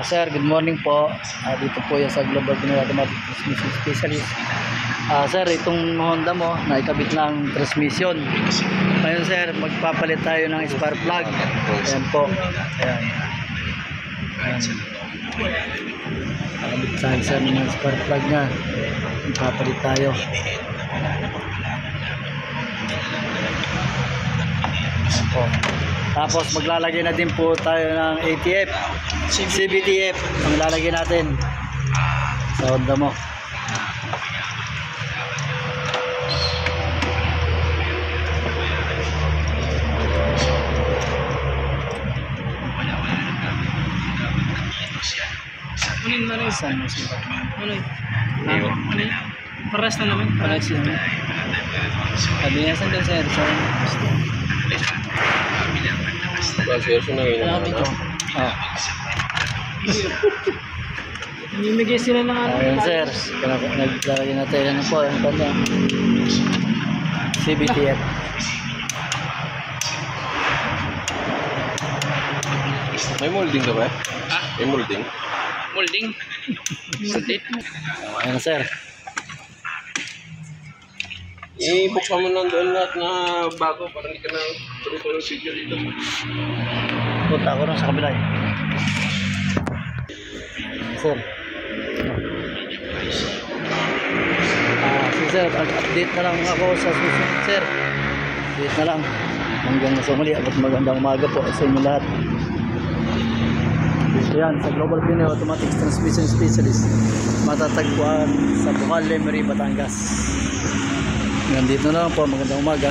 Sir, good morning po. Dito po yan sa Global Pinoy Automatic Transmission Specialist. Sir, itong Honda mo, naikabit na ang transmission. Ngayon sir, magpapalit tayo ng spark plug. Ayan po. Ayan. Nakabit tayo sir ng spark plug na. Magpapalit tayo. Ayan po. Tapos maglalagay na din po tayo ng ATF, CVTF ang lalagay natin sa Honda mo. Kunin na rin. Ano? Paras na naman. Paras na naman. Sabi niya saan daw sir? Namimigay sila ng ano. Ayan sir, naglalagay natin yan po ang banda CVTF. May molding ka ba? Ha? May molding? Molding? Molding? Ayan sir. I-buksan mo lang doon lahat na bago para hindi ka na tuloy-tuloy video dito. Punta ako na sa kabila eh. Sir. Sir, update na lang ako sa susunod sir. Update na lang. Hanggang sa muli. At magandang umaga po sa inyo lahat. Dito yan sa Global Pinoy Automatic Transmission Specialist. Matatagpuan sa Bucal, Lemery, Batangas. Nandito na lang po. Magandang umaga.